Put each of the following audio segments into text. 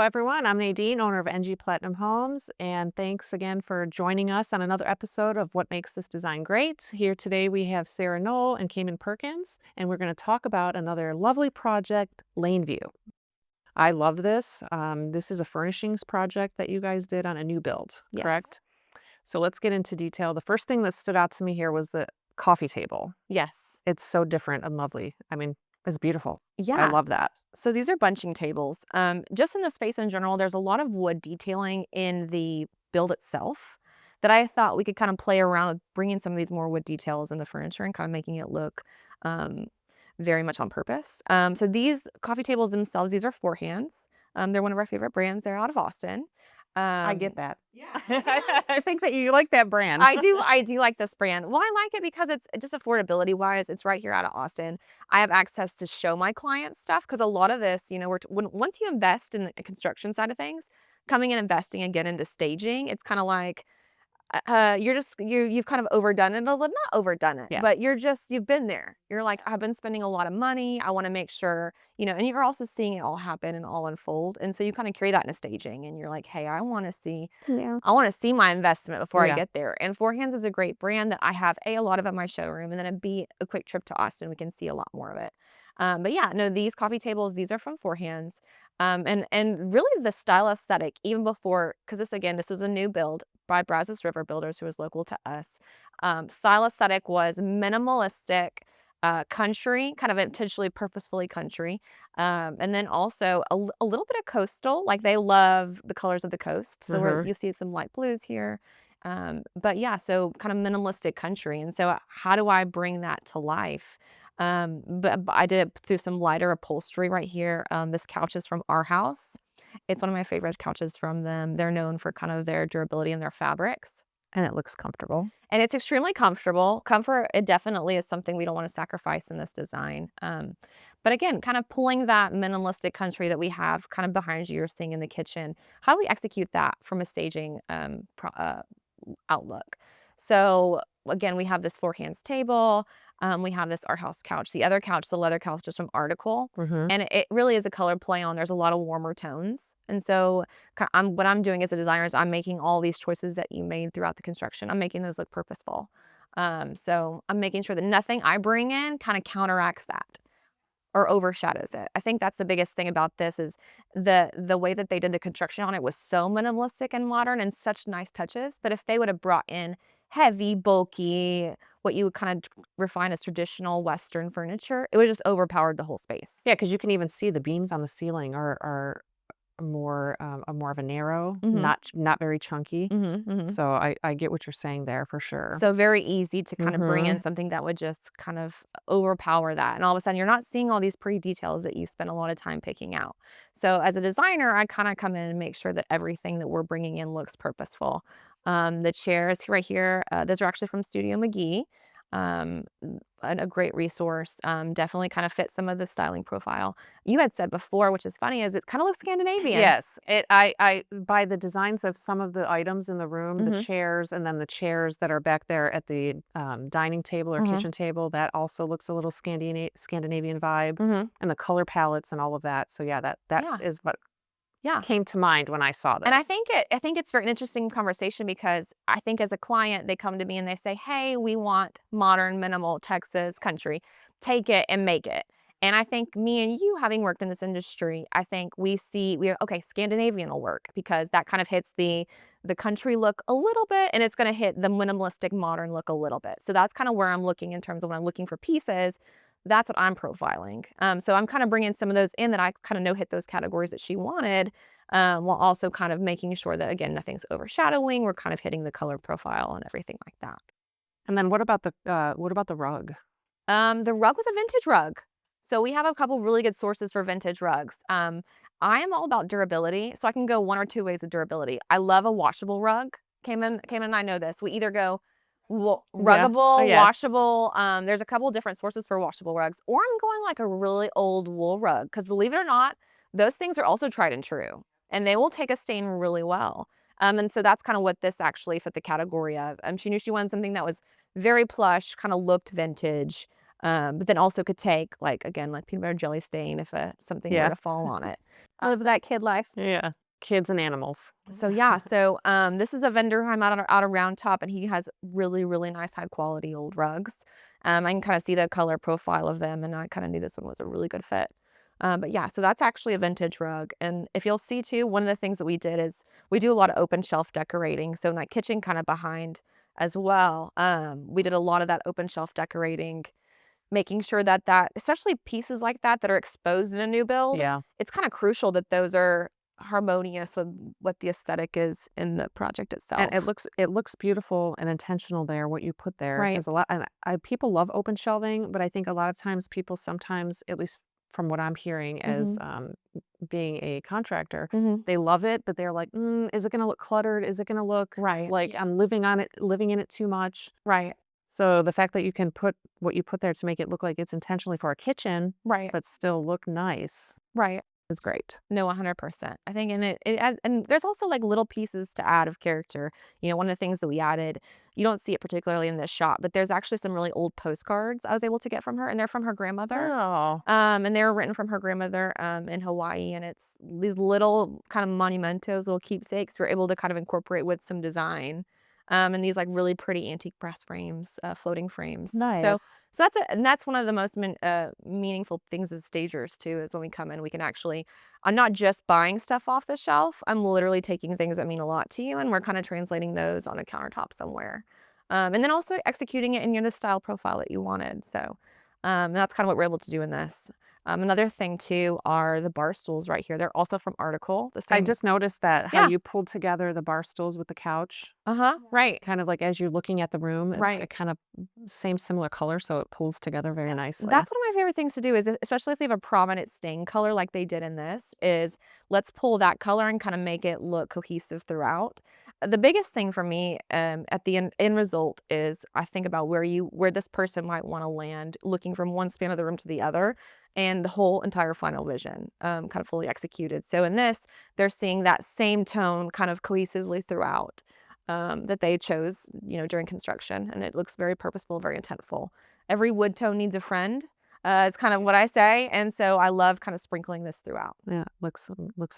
everyone. I'm Nadine, owner of NG Platinum Homes, and thanks again for joining us on another episode of What Makes This Design Great. Here today we have Sara, Noll, and Kaeman Perkins, and we're going to talk about another lovely project, Laneview. I love this. This is a furnishings project that you guys did on a new build, correct? So let's get into detail. The first thing that stood out to me here was the coffee table. Yes. It's so different and lovely. I mean, it's beautiful. I Yeah. love that. So these are bunching tables. Just in the space in general, there's a lot of wood detailing in the build itself that I thought we could kind of play around with bringing some of these more wood details in the furniture and kind of making it look very much on purpose. So these coffee tables themselves, these are Four Hands. They're one of our favorite brands. They're out of Austin. I get that. Yeah. I think that you like that brand. I do like this brand. Well, I like it because it's just affordability wise. It's right here out of Austin. I have access to show my clients stuff because a lot of this, you know, once you invest in the construction side of things, coming and investing and get into staging, it's kind of like you've kind of overdone it a little, not overdone it, Yeah. but you've been there. You're like, I've been spending a lot of money. I want to make sure, you know, and you're also seeing it all happen and all unfold. And so you kind of carry that into staging and you're like, hey, I want to see my investment before I get there. And Four Hands is a great brand that I have a lot of at my showroom, and then a quick trip to Austin, we can see a lot more of it. But yeah, no, these coffee tables, these are from Four Hands. And really the style aesthetic, even before, because this was a new build by Brazos River Builders, who is local to us. Style aesthetic was minimalistic, country, kind of intentionally, purposefully country. And then also a little bit of coastal, like they love the colors of the coast. So you'll see some light blues here. But yeah, so kind of minimalistic country. And so how do I bring that to life? But I did it through some lighter upholstery right here. This couch is from our house. It's one of my favorite couches from them. They're known for kind of their durability and their fabrics. And it looks comfortable. And it's extremely comfortable. Comfort, it definitely is something we don't want to sacrifice in this design. But again, kind of pulling that minimalistic country that we have kind of behind you, you're seeing in the kitchen. How do we execute that from a staging outlook? So again, we have this Four Hands table. We have this Our House couch. The other couch, the leather couch, just from Article. And it really is a color play on. There's a lot of warmer tones. And so what I'm doing as a designer is I'm making all these choices that you made throughout the construction. I'm making those look purposeful. So I'm making sure that nothing I bring in kind of counteracts that or overshadows it. I think that's the biggest thing about this is the way that they did the construction on it was so minimalistic and modern and such nice touches that if they would have brought in heavy, bulky, what you would kind of refine as traditional Western furniture, it would just overpowered the whole space. Yeah, because you can even see the beams on the ceiling are more of a narrow, not very chunky. So I get what you're saying there for sure. So very easy to kind of bring in something that would just kind of overpower that. And all of a sudden you're not seeing all these pretty details that you spend a lot of time picking out. So as a designer, I kind of come in and make sure that everything that we're bringing in looks purposeful. The chairs right here, those are actually from Studio McGee. A great resource. Definitely kind of fits some of the styling profile. You had said before, which is funny, is it kind of looks Scandinavian. Yes, I by the designs of some of the items in the room, the chairs, and then the chairs that are back there at the dining table or kitchen table, that also looks a little Scandinavian vibe, and the color palettes and all of that. So yeah, that is what came to mind when I saw this. And I think it's very interesting conversation because I think as a client, they come to me and they say, hey, we want modern, minimal Texas country. Take it and make it. And I think me and you, having worked in this industry, I think okay, Scandinavian will work because that kind of hits the country look a little bit and it's going to hit the minimalistic modern look a little bit. So that's kind of where I'm looking in terms of when I'm looking for pieces. That's what I'm profiling. So I'm kind of bringing some of those in that I kind of know hit those categories that she wanted, while also kind of making sure that, again, nothing's overshadowing. We're kind of hitting the color profile and everything like that. And then what about the rug? The rug was a vintage rug. So we have a couple really good sources for vintage rugs. I am all about durability, so I can go one or two ways of durability. I love a washable rug. Kaeman and I know this. We either go ruggable, washable. There's a couple different sources for washable rugs, or I'm going like a really old wool rug because believe it or not, those things are also tried and true, and they will take a stain really well. And so that's kind of what this actually fit the category of. She knew she wanted something that was very plush, kind of looked vintage, but then also could take like peanut butter jelly stain if something were to fall on it. Live that kid life. Yeah. Kids and animals. So yeah, this is a vendor I'm out of Round Top, and he has really, really nice high quality old rugs. I can kind of see the color profile of them, and I kind of knew this one was a really good fit. But yeah, so that's actually a vintage rug. And if you'll see too, one of the things that we did is we do a lot of open shelf decorating. So in that kitchen kind of behind as well, we did a lot of that open shelf decorating, making sure that especially pieces like that are exposed in a new build, Yeah. it's kind of crucial that those are harmonious with what the aesthetic is in the project And itself. it looks beautiful and intentional there, what you put there, Right. because a lot and people love open shelving, but I think a lot of times people sometimes, at least from what I'm hearing as, Mhm. being a contractor, Mhm. they love it, but they're like, is it gonna look cluttered? Is it gonna look Right. like I'm living in it too much?" Right. So the fact that you can put what you put there to make it look like it's intentionally for a kitchen, Right. but still look nice Right. is great. No, 100%. I think, and and there's also like little pieces to add of character. One of the things that we added, you don't see it particularly in this shop, but there's actually some really old postcards I was able to get from her, and they're from her grandmother. Oh, And they were written from her grandmother in Hawaii, and it's these little kind of monumentos, little keepsakes we're able to kind of incorporate with some design. And these like really pretty antique brass frames, floating frames. nice. So that's one of the most meaningful things as stagers too, is when we come in, we can actually, I'm not just buying stuff off the shelf. I'm literally taking things that mean a lot to you, and we're kind of translating those on a countertop somewhere. And then also executing it in the style profile that you wanted. That's kind of what we're able to do in this. Another thing too are the bar stools right here. They're also from Article, the I same. just noticed that how Yeah. you pulled together the bar stools with the couch, Uh-huh. Right. kind of like as you're looking at the room, it's a Right. kind of same similar color, so it pulls together very nicely. That's one of my favorite things to do is, especially if they have a prominent stain color like they did in this, is let's pull that color and kind of make it look cohesive throughout. The biggest thing for me at the end result is I think about where this person might want to land, looking from one span of the room to the other, and the whole entire final vision kind of fully executed. So in this, they're seeing that same tone kind of cohesively throughout, that they chose, during construction, and it looks very purposeful, very intentful. Every wood tone needs a friend, is kind of what I say, and so I love kind of sprinkling this throughout. Yeah, looks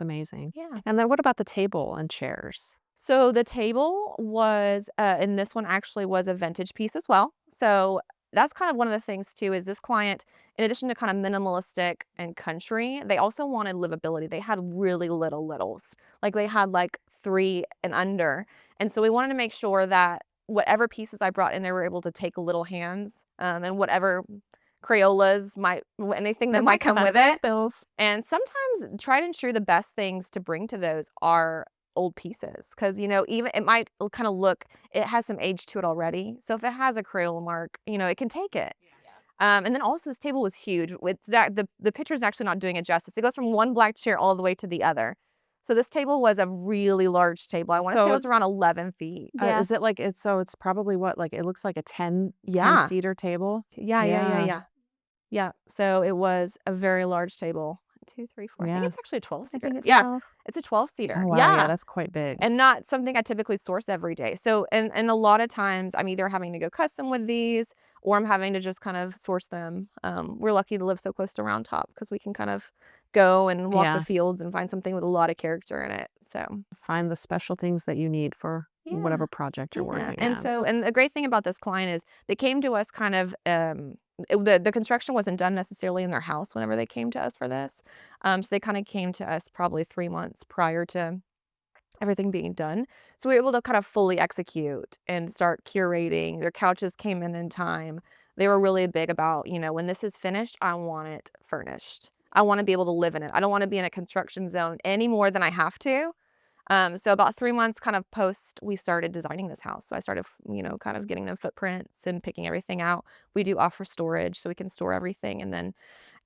amazing. Yeah. And then what about the table and chairs? So the table was, and this one actually was a vintage piece as well. So that's kind of one of the things too, is this client, in addition to kind of minimalistic and country, they also wanted livability. They had really little littles. Like they had like 3 and under. And so we wanted to make sure that whatever pieces I brought in there were able to take little hands, and whatever Crayolas anything that might come with it. Bills. And sometimes tried and true, the best things to bring to those are old pieces, because even it might kind of look, it has some age to it already. So if it has a Crayola mark, it can take it. And then also this table was huge. It's that the picture's actually not doing it justice. It goes from one black chair all the way to the other. So this table was a really large table. I want to So say it was around 11 feet. Yeah. Is it like it's probably what, like, it looks like a 10 Yeah. seater table? Yeah. Yeah. So it was a very large table. 1, 2, 3, 4. I think Yeah. it's actually a 12 I seater. think it's Yeah. 12. It's a 12 seater. Oh, wow, yeah, that's quite big. And not something I typically source every day. So, and a lot of times I'm either having to go custom with these, or I'm having to just kind of source them. We're lucky to live so close to Round Top, because we can kind of go and walk the Yeah. fields and find something with a lot of character in it. So Find the special things that you need for yeah. whatever project you're Yeah, working and on. so, and the great thing about this client is they came to us kind of, the construction wasn't done necessarily in their house whenever they came to us for this. So they kind of came to us probably 3 months prior to everything being done. So we were able to kind of fully execute and start curating. Their couches came in time. They were really big about, when this is finished, I want it furnished. I want to be able to live in it. I don't want to be in a construction zone any more than I have to. So about 3 months kind of post, we started designing this house. So I started, kind of getting them footprints and picking everything out. We do offer storage, so we can store everything. And then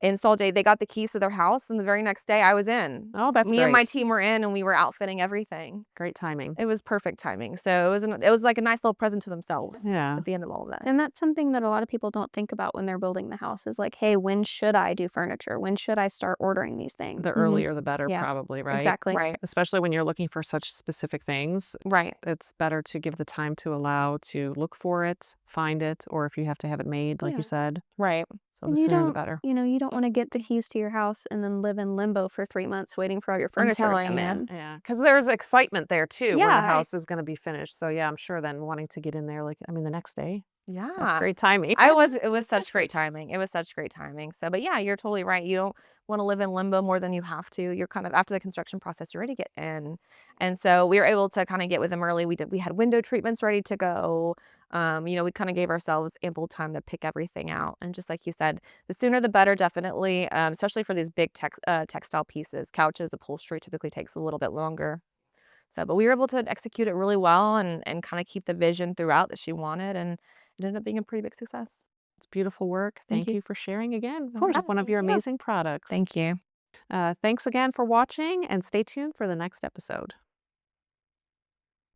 install day, they got the keys to their house, and the very next day I was in. Oh, that's Me great. and my team were in, and we were outfitting everything. Great timing. It was perfect timing. So it was like a nice little present to themselves Yeah. at the end of all of this. And that's something that a lot of people don't think about when they're building the house is like, hey, when should I do furniture? When should I start ordering these things? The earlier the better, Yeah, probably, right? Exactly. Right. Especially when you're looking for such specific things, Right. it's better to give the time to allow to look for it, find it, or if you have to have it made, like Yeah. you said. Right. So the And you sooner the don't, better. you don't want to get the keys to your house and then live in limbo for 3 months waiting for all your I'm furniture to telling come you. in. Yeah, because there's excitement there too when the Yeah, house is gonna be finished. So, yeah, I'm sure then wanting to get in there, like, I mean, the next day. That's Yeah. great timing. It was such great timing. It was such great timing. So, but yeah, you're totally right. You don't want to live in limbo more than you have to. You're kind of after the construction process, you're ready to get in. And so we were able to kind of get with them early. We had window treatments ready to go. We kind of gave ourselves ample time to pick everything out. And just like you said, the sooner the better, definitely. Especially for these big textile pieces, couches, upholstery typically takes a little bit longer. So, but we were able to execute it really well and kind of keep the vision throughout that she wanted, and it ended up being a pretty big success. It's beautiful work. Thank Thank you. you for sharing again Of course. one of thank your you. amazing products. Thank you. Thanks again for watching and stay tuned for the next episode.